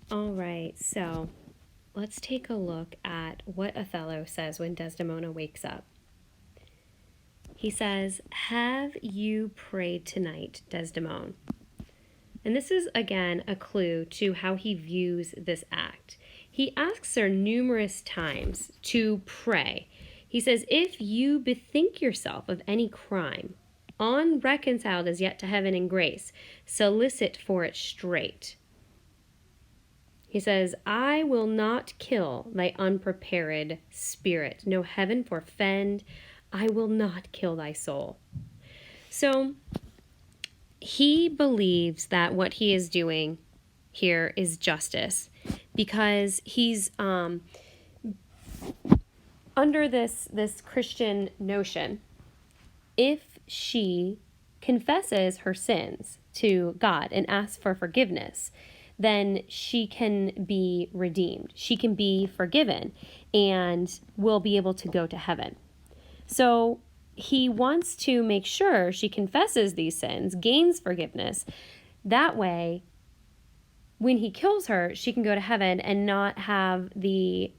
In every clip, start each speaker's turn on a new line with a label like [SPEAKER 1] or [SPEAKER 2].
[SPEAKER 1] All right, so let's take a look at what Othello says when Desdemona wakes up. He says, "Have you prayed tonight, Desdemona?" And this is again a clue to how he views this act. He asks her numerous times to pray. He says, "If you bethink yourself of any crime, unreconciled as yet to heaven and grace, solicit for it straight." He says, "I will not kill thy unprepared spirit. No heaven forfend. I will not kill thy soul." So he believes that what he is doing here is justice because he's under this Christian notion. If she confesses her sins to God and asks for forgiveness, then she can be redeemed. She can be forgiven and will be able to go to heaven. So he wants to make sure she confesses these sins, gains forgiveness. That way, when he kills her, she can go to heaven and not have the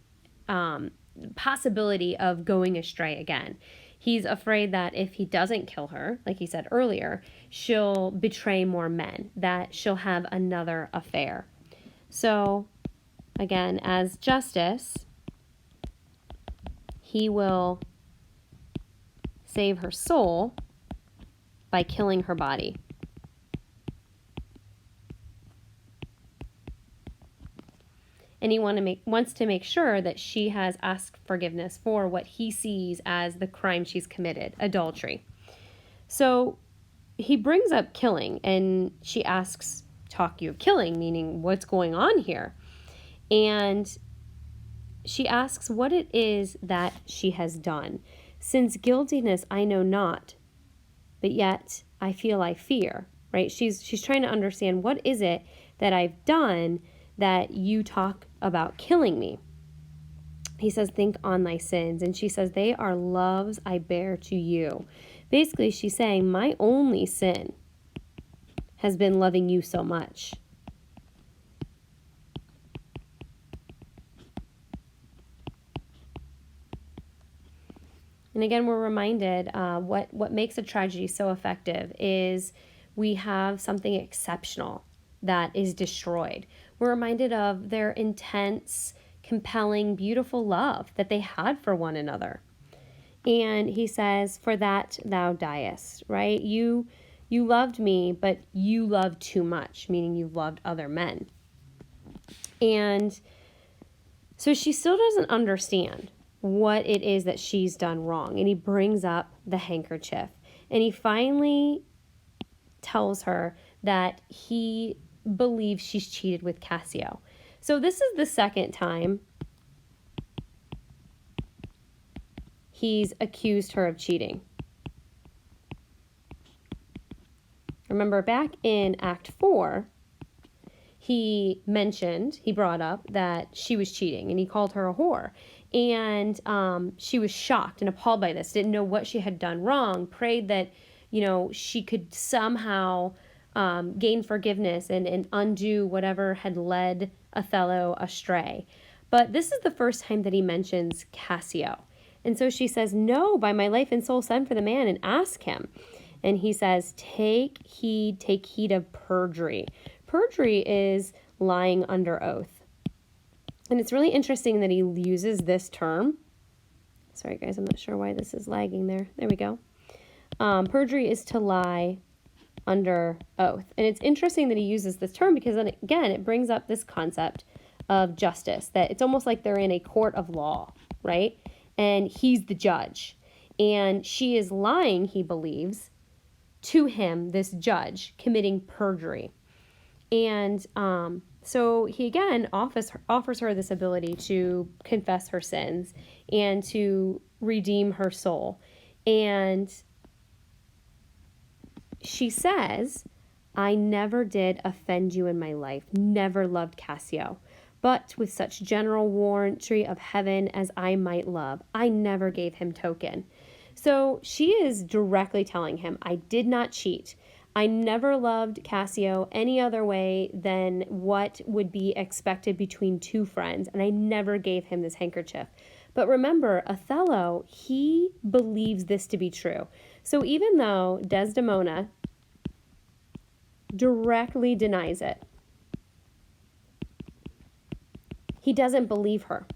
[SPEAKER 1] possibility of going astray again. He's afraid that if he doesn't kill her, like he said earlier, she'll betray more men, that she'll have another affair. So, again, as justice, he will save her soul by killing her body. And he wants to make sure that she has asked forgiveness for what he sees as the crime she's committed, adultery. So he brings up killing, and she asks, "Talk you of killing," meaning what's going on here? And she asks what it is that she has done. "Since guiltiness I know not, but yet I feel I fear," right? She's trying to understand, what is it that I've done that you talk about killing me? He says, "Think on thy sins." And she says, "They are loves I bear to you." Basically, she's saying, my only sin has been loving you so much. And again, we're reminded what makes a tragedy so effective is we have something exceptional that is destroyed. We're reminded of their intense, compelling, beautiful love that they had for one another. And he says, "For that thou diest," right? You loved me, but you loved too much, meaning you loved other men. And so she still doesn't understand what it is that she's done wrong. And he brings up the handkerchief. And he finally tells her that he believes she's cheated with Cassio. So this is the second time he's accused her of cheating. Remember, back in Act 4, he brought up that she was cheating, and he called her a whore. And she was shocked and appalled by this, didn't know what she had done wrong, prayed that, she could somehow gain forgiveness and undo whatever had led Othello astray. But this is the first time that he mentions Cassio. And so she says, "No, by my life and soul, send for the man and ask him." And he says, take heed of perjury. Perjury is lying under oath. And it's really interesting that he uses this term. Sorry, guys, I'm not sure why this is lagging there. There we go. Perjury is to lie under oath. And it's interesting that he uses this term because, then again, it brings up this concept of justice, that it's almost like they're in a court of law, right? And he's the judge. And she is lying, he believes, to him, this judge, committing perjury. And so he again offers her this ability to confess her sins and to redeem her soul. And she says, "I never did offend you in my life, never loved Cassio. But with such general warrantry of heaven as I might love, I never gave him token." So she is directly telling him, I did not cheat. I never loved Cassio any other way than what would be expected between two friends, and I never gave him this handkerchief. But remember, Othello, he believes this to be true. So even though Desdemona directly denies it, he doesn't believe her.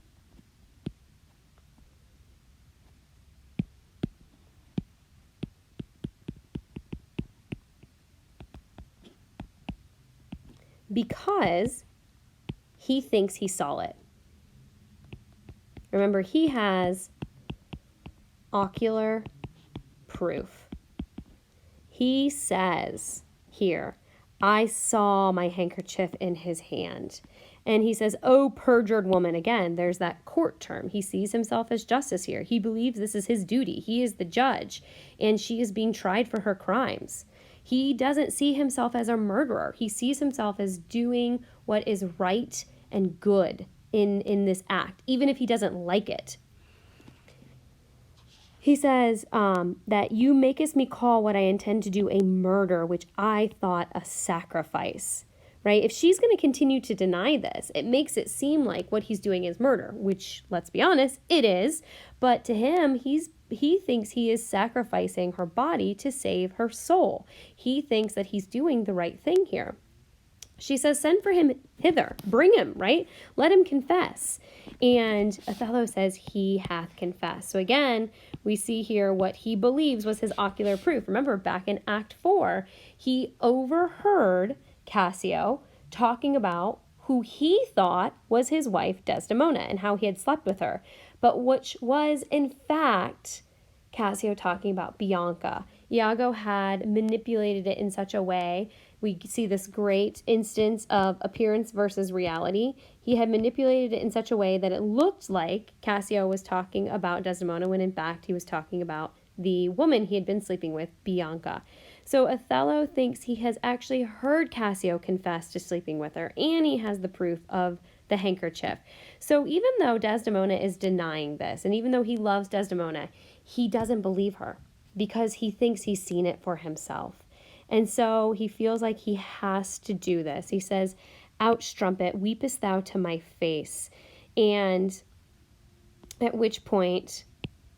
[SPEAKER 1] Because he thinks he saw it. Remember, he has ocular proof. He says here, I saw my handkerchief in his hand. And he says, oh, perjured woman. Again, there's that court term. He sees himself as justice here. He believes this is his duty. He is the judge, and she is being tried for her crimes. He doesn't see himself as a murderer. He sees himself as doing what is right and good in this act, even if he doesn't like it. He says that you makest me call what I intend to do a murder, which I thought a sacrifice, right? If she's going to continue to deny this, it makes it seem like what he's doing is murder, which, let's be honest, it is. But to him, he thinks he is sacrificing her body to save her soul. He thinks that he's doing the right thing here. She says, send for him hither, bring him, right? Let him confess. And Othello says, he hath confessed. So again, we see here what he believes was his ocular proof. Remember, back in Act 4, he overheard Cassio talking about who he thought was his wife Desdemona and how he had slept with her, but which was in fact Cassio talking about Bianca. Iago had manipulated it in such a way. We see this great instance of appearance versus reality. He had manipulated it in such a way that it looked like Cassio was talking about Desdemona when in fact he was talking about the woman he had been sleeping with, Bianca. So Othello thinks he has actually heard Cassio confess to sleeping with her, and he has the proof of the handkerchief. So even though Desdemona is denying this, and even though he loves Desdemona, he doesn't believe her because he thinks he's seen it for himself. And so he feels like he has to do this. He says, out, strumpet, weepest thou to my face? And at which point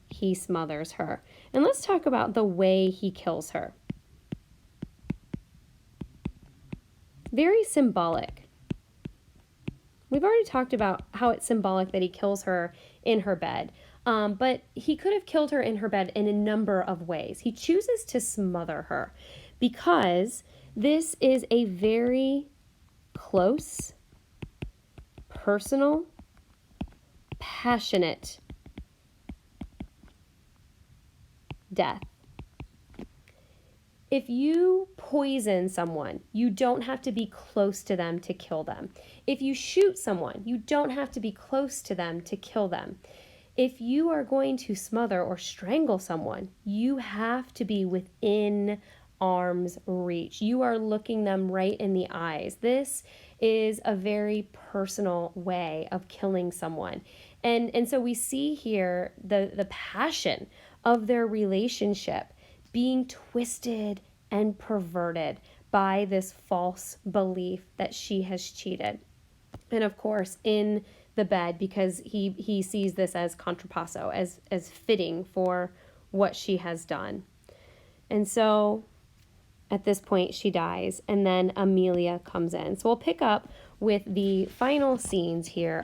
[SPEAKER 1] he smothers her. And let's talk about the way he kills her. Very symbolic. We've already talked about how it's symbolic that he kills her in her bed. But he could have killed her in her bed in a number of ways. He chooses to smother her because this is a very close, personal, passionate death. If you poison someone, you don't have to be close to them to kill them. If you shoot someone, you don't have to be close to them to kill them. If you are going to smother or strangle someone, you have to be within arm's reach. You are looking them right in the eyes. This is a very personal way of killing someone. And so we see here the passion of their relationship being twisted and perverted by this false belief that she has cheated. And of course, in the bed, because he sees this as contrapasso, as fitting for what she has done. And so at this point she dies, and then Emilia comes in. So we'll pick up with the final scenes here